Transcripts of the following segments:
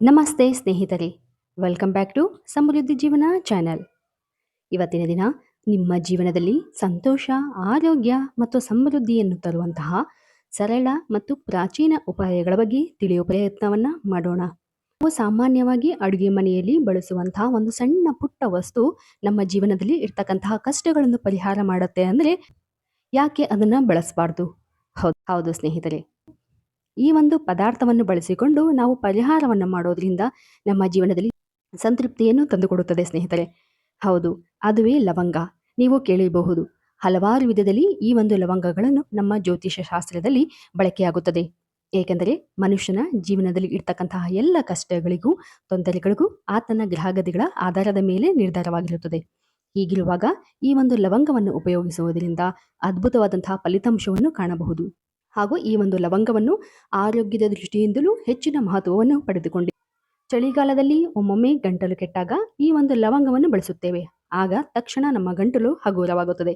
ನಮಸ್ತೆ ಸ್ನೇಹಿತರೆ, welcome back to ಸಮೃದ್ಧಿ ಜೀವನ ಚಾನೆಲ್. ಇವತ್ತಿನ ದಿನ ನಿಮ್ಮ ಜೀವನದಲ್ಲಿ ಸಂತೋಷ, ಆರೋಗ್ಯ ಮತ್ತು ಸಮೃದ್ಧಿಯನ್ನು ತರುವಂತಹ ಸರಳ ಮತ್ತು ಪ್ರಾಚೀನ ಉಪಾಯಗಳ ಬಗ್ಗೆ ತಿಳಿಯುವ ಪ್ರಯತ್ನವನ್ನ ಮಾಡೋಣ. ನಾವು ಸಾಮಾನ್ಯವಾಗಿ ಅಡುಗೆ ಮನೆಯಲ್ಲಿ ಬಳಸುವಂತಹ ಒಂದು ಸಣ್ಣ ಪುಟ್ಟ ವಸ್ತು ನಮ್ಮ ಜೀವನದಲ್ಲಿ ಇರ್ತಕ್ಕಂತಹ ಕಷ್ಟಗಳನ್ನು ಪರಿಹಾರ ಮಾಡುತ್ತೆ ಅಂದರೆ ಯಾಕೆ ಅದನ್ನ ಬಳಸಬಾರ್ದು? ಹೌದು ಸ್ನೇಹಿತರೆ, ಈ ಒಂದು ಪದಾರ್ಥವನ್ನು ಬಳಸಿಕೊಂಡು ನಾವು ಪರಿಹಾರವನ್ನು ಮಾಡೋದ್ರಿಂದ ನಮ್ಮ ಜೀವನದಲ್ಲಿ ಸಂತೃಪ್ತಿಯನ್ನು ತಂದುಕೊಡುತ್ತದೆ ಸ್ನೇಹಿತರೆ. ಹೌದು, ಅದುವೇ ಲವಂಗ. ನೀವು ಕೇಳಿರಬಹುದು, ಹಲವಾರು ವಿಧದಲ್ಲಿ ಈ ಒಂದು ಲವಂಗಗಳನ್ನು ನಮ್ಮ ಜ್ಯೋತಿಷ ಶಾಸ್ತ್ರದಲ್ಲಿ ಬಳಕೆಯಾಗುತ್ತದೆ. ಏಕೆಂದರೆ ಮನುಷ್ಯನ ಜೀವನದಲ್ಲಿ ಇರ್ತಕ್ಕಂತಹ ಎಲ್ಲ ಕಷ್ಟಗಳಿಗೂ ತೊಂದರೆಗಳಿಗೂ ಆತನ ಗ್ರಹಗತಿಗಳ ಆಧಾರದ ಮೇಲೆ ನಿರ್ಧಾರವಾಗಿರುತ್ತದೆ. ಹೀಗಿರುವಾಗ ಈ ಒಂದು ಲವಂಗವನ್ನು ಉಪಯೋಗಿಸುವುದರಿಂದ ಅದ್ಭುತವಾದಂತಹ ಫಲಿತಾಂಶವನ್ನು ಕಾಣಬಹುದು. ಹಾಗೂ ಈ ಒಂದು ಲವಂಗವನ್ನು ಆರೋಗ್ಯದ ದೃಷ್ಟಿಯಿಂದಲೂ ಹೆಚ್ಚಿನ ಮಹತ್ವವನ್ನು ಪಡೆದುಕೊಂಡಿದೆ. ಚಳಿಗಾಲದಲ್ಲಿ ಒಮ್ಮೊಮ್ಮೆ ಗಂಟಲು ಕೆಟ್ಟಾಗ ಈ ಒಂದು ಲವಂಗವನ್ನು ಬಳಸುತ್ತೇವೆ. ಆಗ ತಕ್ಷಣ ನಮ್ಮ ಗಂಟಲು ಹಗುರವಾಗುತ್ತದೆ.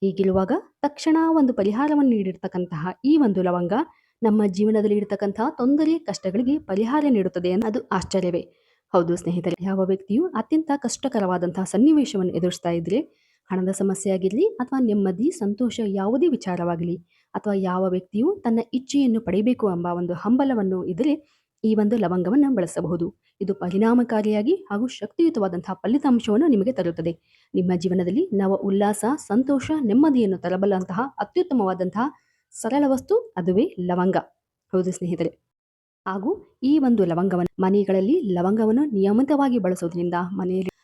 ಹೀಗಿರುವಾಗ ತಕ್ಷಣ ಒಂದು ಪರಿಹಾರವನ್ನು ನೀಡಿರ್ತಕ್ಕಂತಹ ಈ ಒಂದು ಲವಂಗ ನಮ್ಮ ಜೀವನದಲ್ಲಿ ಇರತಕ್ಕಂತಹ ತೊಂದರೆ ಕಷ್ಟಗಳಿಗೆ ಪರಿಹಾರ ನೀಡುತ್ತದೆ ಅನ್ನೋದು ಆಶ್ಚರ್ಯವೇ. ಹೌದು ಸ್ನೇಹಿತರೆ, ಯಾವ ವ್ಯಕ್ತಿಯು ಅತ್ಯಂತ ಕಷ್ಟಕರವಾದಂತಹ ಸನ್ನಿವೇಶವನ್ನು ಎದುರಿಸ್ತಾ ಇದ್ರೆ, ಹಣದ ಸಮಸ್ಯೆ ಆಗಿರಲಿ ಅಥವಾ ನೆಮ್ಮದಿ ಸಂತೋಷ ಯಾವುದೇ ವಿಚಾರವಾಗಲಿ, ಅಥವಾ ಯಾವ ವ್ಯಕ್ತಿಯು ತನ್ನ ಇಚ್ಛೆಯನ್ನು ಪಡೆಯಬೇಕು ಎಂಬ ಒಂದು ಹಂಬಲವನ್ನು ಇದ್ದರೆ ಈ ಒಂದು ಲವಂಗವನ್ನು ಬಳಸಬಹುದು. ಇದು ಪರಿಣಾಮಕಾರಿಯಾಗಿ ಹಾಗೂ ಶಕ್ತಿಯುತವಾದಂತಹ ಫಲಿತಾಂಶವನ್ನು ನಿಮಗೆ ತರುತ್ತದೆ. ನಿಮ್ಮ ಜೀವನದಲ್ಲಿ ನವ ಉಲ್ಲಾಸ, ಸಂತೋಷ, ನೆಮ್ಮದಿಯನ್ನು ತರಬಲ್ಲಂತಹ ಅತ್ಯುತ್ತಮವಾದಂತಹ ಸರಳ ವಸ್ತು ಅದುವೇ ಲವಂಗ. ಹೌದು ಸ್ನೇಹಿತರೆ, ಹಾಗೂ ಈ ಒಂದು ಲವಂಗವನ್ನು ಮನೆಗಳಲ್ಲಿ ಲವಂಗವನ್ನು ನಿಯಮಿತವಾಗಿ ಬಳಸೋದ್ರಿಂದ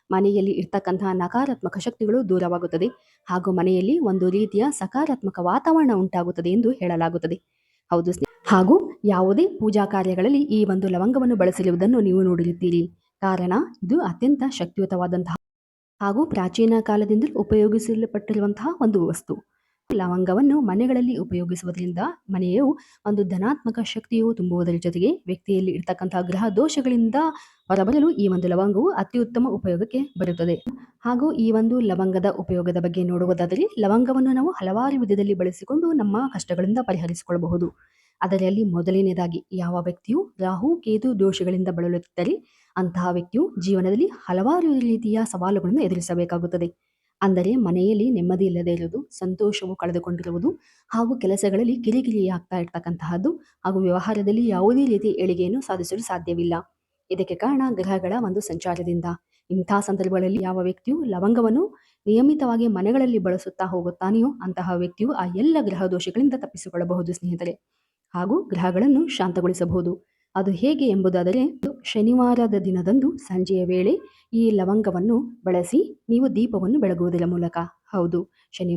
ಮನೆಯಲ್ಲಿ ಇರ್ತಕ್ಕಂತಹ ನಕಾರಾತ್ಮಕ ಶಕ್ತಿಗಳು ದೂರವಾಗುತ್ತದೆ ಹಾಗೂ ಮನೆಯಲ್ಲಿ ಒಂದು ರೀತಿಯ ಸಕಾರಾತ್ಮಕ ವಾತಾವರಣ ಉಂಟಾಗುತ್ತದೆ ಎಂದು ಹೇಳಲಾಗುತ್ತದೆ. ಹೌದು ಹಾಗೂ ಯಾವುದೇ ಪೂಜಾ ಕಾರ್ಯಗಳಲ್ಲಿ ಈ ಒಂದು ಲವಂಗವನ್ನು ಬಳಸಿರುವುದನ್ನು ನೀವು ನೋಡಿರುತ್ತೀರಿ. ಕಾರಣ ಇದು ಅತ್ಯಂತ ಶಕ್ತಿಯುತವಾದಂತಹ ಹಾಗೂ ಪ್ರಾಚೀನ ಕಾಲದಿಂದಲೂ ಉಪಯೋಗಿಸಲ್ಪಟ್ಟಿರುವಂತಹ ಒಂದು ವಸ್ತು. ಲವಂಗವನ್ನು ಮನೆಗಳಲ್ಲಿ ಉಪಯೋಗಿಸುವುದರಿಂದ ಮನೆಯು ಒಂದು ಧನಾತ್ಮಕ ಶಕ್ತಿಯು ತುಂಬುವುದರ ಜೊತೆಗೆ ವ್ಯಕ್ತಿಯಲ್ಲಿ ಇರ್ತಕ್ಕಂತಹ ಗ್ರಹ ದೋಷಗಳಿಂದ ಹೊರಬರಲು ಈ ಒಂದು ಲವಂಗವು ಅತ್ಯುತ್ತಮ ಉಪಯೋಗಕ್ಕೆ ಬರುತ್ತದೆ. ಹಾಗೂ ಈ ಒಂದು ಲವಂಗದ ಉಪಯೋಗದ ಬಗ್ಗೆ ನೋಡುವುದಾದರೆ, ಲವಂಗವನ್ನು ನಾವು ಹಲವಾರು ವಿಧದಲ್ಲಿ ಬಳಸಿಕೊಂಡು ನಮ್ಮ ಕಷ್ಟಗಳಿಂದ ಪರಿಹರಿಸಿಕೊಳ್ಳಬಹುದು. ಅದರಲ್ಲಿ ಮೊದಲನೇದಾಗಿ ಯಾವ ವ್ಯಕ್ತಿಯು ರಾಹು ಕೇತು ದೋಷಗಳಿಂದ ಬಳಲುತ್ತಿದ್ದರೆ ಅಂತಹ ವ್ಯಕ್ತಿಯು ಜೀವನದಲ್ಲಿ ಹಲವಾರು ರೀತಿಯ ಸವಾಲುಗಳನ್ನು ಎದುರಿಸಬೇಕಾಗುತ್ತದೆ. ಅಂದರೆ ಮನೆಯಲ್ಲಿ ನೆಮ್ಮದಿ ಇಲ್ಲದೆ ಇರುವುದು, ಸಂತೋಷವು ಕಳೆದುಕೊಂಡಿರುವುದು ಹಾಗೂ ಕೆಲಸಗಳಲ್ಲಿ ಕಿರಿಕಿರಿ ಆಗ್ತಾ ಇರ್ತಕ್ಕಂತಹದ್ದು ಹಾಗೂ ವ್ಯವಹಾರದಲ್ಲಿ ಯಾವುದೇ ರೀತಿಯ ಏಳಿಗೆಯನ್ನು ಸಾಧಿಸಲು ಸಾಧ್ಯವಿಲ್ಲ. ಇದಕ್ಕೆ ಕಾರಣ ಗ್ರಹಗಳ ಒಂದು ಸಂಚಾರದಿಂದ. ಇಂತಹ ಸಂದರ್ಭಗಳಲ್ಲಿ ಯಾವ ವ್ಯಕ್ತಿಯು ಲವಂಗವನ್ನು ನಿಯಮಿತವಾಗಿ ಮನೆಗಳಲ್ಲಿ ಬಳಸುತ್ತಾ ಹೋಗುತ್ತಾನೆಯೋ ಅಂತಹ ವ್ಯಕ್ತಿಯು ಆ ಎಲ್ಲ ಗ್ರಹ ದೋಷಗಳಿಂದ ತಪ್ಪಿಸಿಕೊಳ್ಳಬಹುದು ಸ್ನೇಹಿತರೆ. ಹಾಗೂ ಗ್ರಹಗಳನ್ನು ಶಾಂತಗೊಳಿಸಬಹುದು. ಅದು ಹೇಗೆ ಎಂಬುದಾದರೆ, ಶನಿವಾರದ ದಿನದಂದು ಸಂಜೆಯ ವೇಳೆ ಈ ಲವಂಗವನ್ನು ಬಳಸಿ ನೀವು ದೀಪವನ್ನು ಬೆಳಗುವುದರ ಮೂಲಕ. ಹೌದು,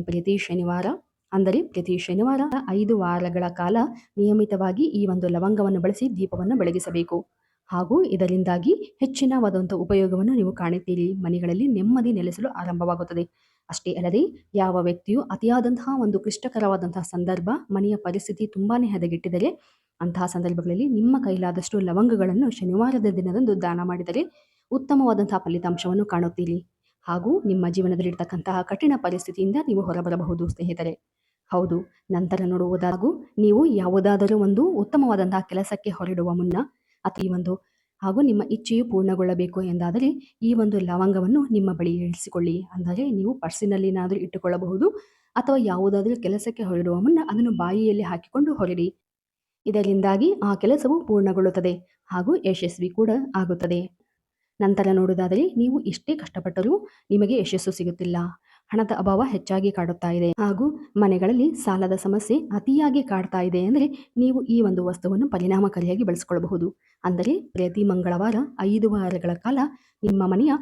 ಪ್ರತಿ ಶನಿವಾರ ಅಂದರೆ ಪ್ರತಿ ಶನಿವಾರ 5 ವಾರಗಳ ಕಾಲ ನಿಯಮಿತವಾಗಿ ಈ ಒಂದು ಲವಂಗವನ್ನು ಬಳಸಿ ದೀಪವನ್ನು ಬೆಳಗಿಸಬೇಕು. ಹಾಗೂ ಇದರಿಂದಾಗಿ ಹೆಚ್ಚಿನವಾದಂಥ ಉಪಯೋಗವನ್ನು ನೀವು ಕಾಣುತ್ತೀರಿ. ಮನೆಗಳಲ್ಲಿ ನೆಮ್ಮದಿ ನೆಲೆಸಲು ಆರಂಭವಾಗುತ್ತದೆ. ಅಷ್ಟೇ ಅಲ್ಲದೆ ಯಾವ ವ್ಯಕ್ತಿಯು ಅತಿಯಾದಂತಹ ಒಂದು ಕ್ಲಿಷ್ಟಕರವಾದಂತಹ ಸಂದರ್ಭ, ಮನೆಯ ಪರಿಸ್ಥಿತಿ ತುಂಬಾನೇ ಹದಗೆಟ್ಟಿದರೆ ಅಂತಹ ಸಂದರ್ಭಗಳಲ್ಲಿ ನಿಮ್ಮ ಕೈಲಾದಷ್ಟು ಲವಂಗಗಳನ್ನು ಶನಿವಾರದ ದಿನದಂದು ದಾನ ಮಾಡಿದರೆ ಉತ್ತಮವಾದಂತಹ ಫಲಿತಾಂಶವನ್ನು ಕಾಣುತ್ತೀರಿ. ಹಾಗೂ ನಿಮ್ಮ ಜೀವನದಲ್ಲಿರ್ತಕ್ಕಂತಹ ಕಠಿಣ ಪರಿಸ್ಥಿತಿಯಿಂದ ನೀವು ಹೊರಬರಬಹುದು ಸ್ನೇಹಿತರೆ. ಹೌದು, ನಂತರ ನೋಡುವುದಾಗೂ ನೀವು ಯಾವುದಾದರೂ ಒಂದು ಉತ್ತಮವಾದಂತಹ ಕೆಲಸಕ್ಕೆ ಹೊರಡುವ ಮುನ್ನ ಅಥವಾ ಹಾಗೂ ನಿಮ್ಮ ಇಚ್ಛೆಯು ಪೂರ್ಣಗೊಳ್ಳಬೇಕು ಎಂದಾದರೆ ಈ ಒಂದು ಲವಂಗವನ್ನು ನಿಮ್ಮ ಬಳಿ ಇರಿಸಿಕೊಳ್ಳಿ. ಅಂದರೆ ನೀವು ಪರ್ಸಿನಲ್ಲಿನಾದರೂ ಇಟ್ಟುಕೊಳ್ಳಬಹುದು ಅಥವಾ ಯಾವುದಾದರೂ ಕೆಲಸಕ್ಕೆ ಹೊರಡುವ ಮುನ್ನ ಅದನ್ನು ಬಾಯಿಯಲ್ಲಿ ಹಾಕಿಕೊಂಡು ಹೊರಡಿ. ಇದರಿಂದಾಗಿ ಆ ಕೆಲಸವು ಪೂರ್ಣಗೊಳ್ಳುತ್ತದೆ ಹಾಗೂ ಯಶಸ್ವಿ ಕೂಡ ಆಗುತ್ತದೆ. ನಂತರ ನೋಡುವುದಾದರೆ ನೀವು ಎಷ್ಟೇ ಕಷ್ಟಪಟ್ಟರೂ ನಿಮಗೆ ಯಶಸ್ಸು ಸಿಗುತ್ತಿಲ್ಲ, ಹಣದ ಅಭಾವ ಹೆಚ್ಚಾಗಿ ಕಾಡುತ್ತಾ ಇದೆ ಹಾಗೂ ಮನೆಗಳಲ್ಲಿ ಸಾಲದ ಸಮಸ್ಯೆ ಅತಿಯಾಗಿ ಕಾಡ್ತಾ ಇದೆ ಅಂದರೆ ನೀವು ಈ ಒಂದು ವಸ್ತುವನ್ನು ಪರಿಣಾಮಕಾರಿಯಾಗಿ ಬಳಸಿಕೊಳ್ಳಬಹುದು. ಅಂದರೆ ಪ್ರತಿ ಮಂಗಳವಾರ 5 ವಾರಗಳ ಕಾಲ ನಿಮ್ಮ ಮನೆಯ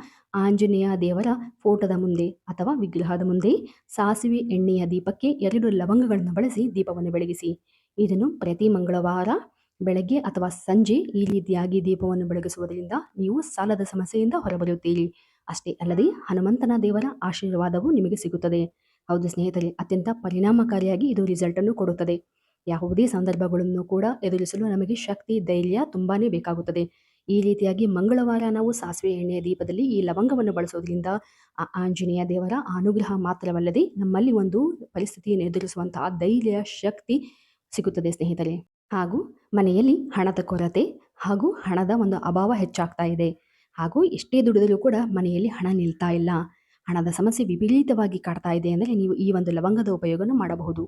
ಆಂಜನೇಯ ದೇವರ ಫೋಟೋದ ಮುಂದೆ ಅಥವಾ ವಿಗ್ರಹದ ಮುಂದೆ ಸಾಸಿವೆ ಎಣ್ಣೆಯ ದೀಪಕ್ಕೆ 2 ಲವಂಗಗಳನ್ನು ಬಳಸಿ ದೀಪವನ್ನು ಬೆಳಗಿಸಿ. ಇದನ್ನು ಪ್ರತಿ ಮಂಗಳವಾರ ಬೆಳಗ್ಗೆ ಅಥವಾ ಸಂಜೆ ಈ ರೀತಿಯಾಗಿ ದೀಪವನ್ನು ಬೆಳಗಿಸುವುದರಿಂದ ನೀವು ಸಾಲದ ಸಮಸ್ಯೆಯಿಂದ ಹೊರಬರುತ್ತೀರಿ. ಅಷ್ಟೇ ಅಲ್ಲದೆ ಹನುಮಂತನ ದೇವರ ಆಶೀರ್ವಾದವು ನಿಮಗೆ ಸಿಗುತ್ತದೆ. ಹೌದು ಸ್ನೇಹಿತರೆ, ಅತ್ಯಂತ ಪರಿಣಾಮಕಾರಿಯಾಗಿ ಇದು ರಿಸಲ್ಟ್ ಅನ್ನು ಕೊಡುತ್ತದೆ. ಯಾವುದೇ ಸಂದರ್ಭಗಳನ್ನು ಕೂಡ ಎದುರಿಸಲು ನಮಗೆ ಶಕ್ತಿ, ಧೈರ್ಯ ತುಂಬಾನೇ ಬೇಕಾಗುತ್ತದೆ. ಈ ರೀತಿಯಾಗಿ ಮಂಗಳವಾರ ನಾವು ಸಾಸಿವೆ ಎಣ್ಣೆಯ ದೀಪದಲ್ಲಿ ಈ ಲವಂಗವನ್ನು ಬಳಸೋದ್ರಿಂದ ಆ ಆಂಜನೇಯ ದೇವರ ಅನುಗ್ರಹ ಮಾತ್ರವಲ್ಲದೆ ನಮ್ಮಲ್ಲಿ ಒಂದು ಪರಿಸ್ಥಿತಿಯನ್ನು ಎದುರಿಸುವಂತಹ ಧೈರ್ಯ, ಶಕ್ತಿ ಸಿಗುತ್ತದೆ ಸ್ನೇಹಿತರೆ. ಹಾಗೂ ಮನೆಯಲ್ಲಿ ಹಣದ ಕೊರತೆ ಹಾಗೂ ಹಣದ ಒಂದು ಅಭಾವ ಹೆಚ್ಚಾಗ್ತಾ ಇದೆ. ಹಾಗೂ ಎಷ್ಟೇ ದುಡಿದರೂ ಕೂಡ ಮನೆಯಲ್ಲಿ ಹಣ ನಿಲ್ತಾ ಇಲ್ಲ. ಹಣದ ಸಮಸ್ಯೆ ವಿಪರೀತವಾಗಿ ಕಾಡ್ತಾ ಇದೆ ಅಂದರೆ ನೀವು ಈ ಒಂದು ಲವಂಗದ ಉಪಯೋಗವನ್ನು ಮಾಡಬಹುದು.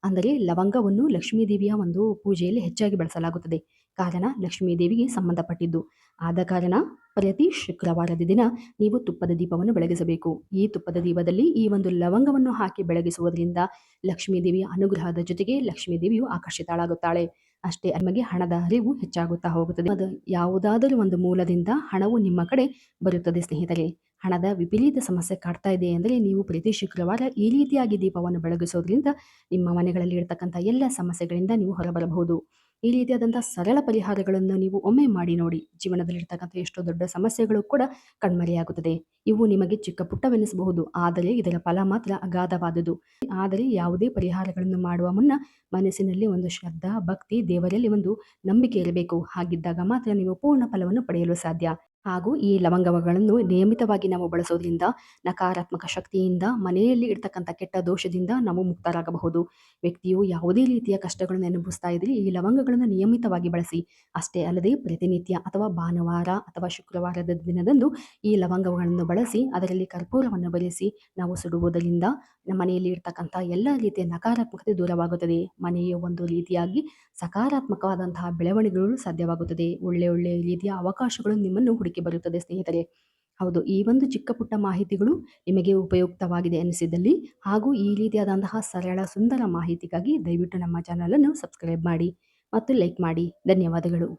ಅಂದರೆ ಲವಂಗವನ್ನು ಲಕ್ಷ್ಮೀ ದೇವಿಯ ಒಂದು ಪೂಜೆಯಲ್ಲಿ ಹೆಚ್ಚಾಗಿ ಬಳಸಲಾಗುತ್ತದೆ. ಕಾರಣ ಲಕ್ಷ್ಮೀ ದೇವಿಗೆ ಸಂಬಂಧಪಟ್ಟಿದ್ದು. ಆದ ಕಾರಣ ಪ್ರತಿ ಶುಕ್ರವಾರದ ದಿನ ನೀವು ತುಪ್ಪದ ದೀಪವನ್ನು ಬೆಳಗಿಸಬೇಕು. ಈ ತುಪ್ಪದ ದೀಪದಲ್ಲಿ ಈ ಒಂದು ಲವಂಗವನ್ನು ಹಾಕಿ ಬೆಳಗಿಸುವುದರಿಂದ ಲಕ್ಷ್ಮೀ ದೇವಿಯ ಅನುಗ್ರಹದ ಜೊತೆಗೆ ಲಕ್ಷ್ಮೀ ದೇವಿಯು ಆಕರ್ಷಿತಳಾಗುತ್ತಾಳೆ. ಅಷ್ಟೇ ನಿಮಗೆ ಹಣದ ಹರಿವು ಹೆಚ್ಚಾಗುತ್ತಾ ಹೋಗುತ್ತದೆ. ಅದು ಯಾವುದಾದರೂ ಒಂದು ಮೂಲದಿಂದ ಹಣವು ನಿಮ್ಮ ಕಡೆ ಬರುತ್ತದೆ ಸ್ನೇಹಿತರೆ. ಹಣದ ವಿಪರೀತ ಸಮಸ್ಯೆ ಕಾಡ್ತಾ ಇದೆ ಅಂದರೆ ನೀವು ಪ್ರತಿ ಶುಕ್ರವಾರ ಈ ರೀತಿಯಾಗಿ ದೀಪವನ್ನು ಬೆಳಗಿಸೋದ್ರಿಂದ ನಿಮ್ಮ ಮನೆಗಳಲ್ಲಿ ಇರತಕ್ಕಂಥ ಎಲ್ಲ ಸಮಸ್ಯೆಗಳಿಂದ ನೀವು ಹೊರಬರಬಹುದು. ಈ ರೀತಿಯಾದಂಥ ಸರಳ ಪರಿಹಾರಗಳನ್ನು ನೀವು ಒಮ್ಮೆ ಮಾಡಿ ನೋಡಿ. ಜೀವನದಲ್ಲಿರ್ತಕ್ಕಂಥ ಎಷ್ಟೋ ದೊಡ್ಡ ಸಮಸ್ಯೆಗಳು ಕೂಡ ಕಣ್ಮರೆಯಾಗುತ್ತದೆ. ಇವು ನಿಮಗೆ ಚಿಕ್ಕ ಪುಟ್ಟವೆನಿಸಬಹುದು, ಆದರೆ ಇದರ ಫಲ ಮಾತ್ರ ಅಗಾಧವಾದುದು. ಆದರೆ ಯಾವುದೇ ಪರಿಹಾರಗಳನ್ನು ಮಾಡುವ ಮುನ್ನ ಮನಸ್ಸಿನಲ್ಲಿ ಒಂದು ಶ್ರದ್ಧಾ, ಭಕ್ತಿ, ದೇವರಲ್ಲಿ ಒಂದು ನಂಬಿಕೆ ಇರಬೇಕು. ಹಾಗಿದ್ದಾಗ ಮಾತ್ರ ನೀವು ಪೂರ್ಣ ಫಲವನ್ನು ಪಡೆಯಲು ಸಾಧ್ಯ. ಹಾಗೂ ಈ ಲವಂಗಗಳನ್ನು ನಿಯಮಿತವಾಗಿ ನಾವು ಬಳಸೋದ್ರಿಂದ ನಕಾರಾತ್ಮಕ ಶಕ್ತಿಯಿಂದ ಮನೆಯಲ್ಲಿ ಇರ್ತಕ್ಕಂಥ ಕೆಟ್ಟ ದೋಷದಿಂದ ನಾವು ಮುಕ್ತರಾಗಬಹುದು. ವ್ಯಕ್ತಿಯು ಯಾವುದೇ ರೀತಿಯ ಕಷ್ಟಗಳನ್ನು ಅನುಭವಿಸ್ತಾ ಇದ್ದರೆ ಈ ಲವಂಗಗಳನ್ನು ನಿಯಮಿತವಾಗಿ ಬಳಸಿ. ಅಷ್ಟೇ ಅಲ್ಲದೆ ಪ್ರತಿನಿತ್ಯ ಅಥವಾ ಭಾನುವಾರ ಅಥವಾ ಶುಕ್ರವಾರದ ದಿನದಂದು ಈ ಲವಂಗಗಳನ್ನು ಬಳಸಿ ಅದರಲ್ಲಿ ಕರ್ಪೂರವನ್ನು ಬೆರೆಸಿ ನಾವು ಸುಡುವುದರಿಂದ ನಮ್ಮ ಮನೆಯಲ್ಲಿ ಇರ್ತಕ್ಕಂಥ ಎಲ್ಲ ರೀತಿಯ ನಕಾರಾತ್ಮಕತೆ ದೂರವಾಗುತ್ತದೆ. ಮನೆಯ ಒಂದು ರೀತಿಯಾಗಿ ಸಕಾರಾತ್ಮಕವಾದಂತಹ ಬೆಳವಣಿಗೆಗಳು ಸಾಧ್ಯವಾಗುತ್ತದೆ. ಒಳ್ಳೆಯ ರೀತಿಯ ಅವಕಾಶಗಳು ನಿಮ್ಮನ್ನು ಹುಡುಕಿ ಬರುತ್ತದೆ ಸ್ನೇಹಿತರೆ. ಹೌದು, ಈ ಒಂದು ಚಿಕ್ಕ ಪುಟ್ಟ ಮಾಹಿತಿಗಳು ನಿಮಗೆ ಉಪಯುಕ್ತವಾಗಿದೆ ಅನಿಸಿದಲ್ಲಿ ಹಾಗೂ ಈ ರೀತಿಯಾದಂತಹ ಸರಳ ಸುಂದರ ಮಾಹಿತಿಗಾಗಿ ದಯವಿಟ್ಟು ನಮ್ಮ ಚಾನಲನ್ನು ಸಬ್ಸ್ಕ್ರೈಬ್ ಮಾಡಿ ಮತ್ತು ಲೈಕ್ ಮಾಡಿ. ಧನ್ಯವಾದಗಳು.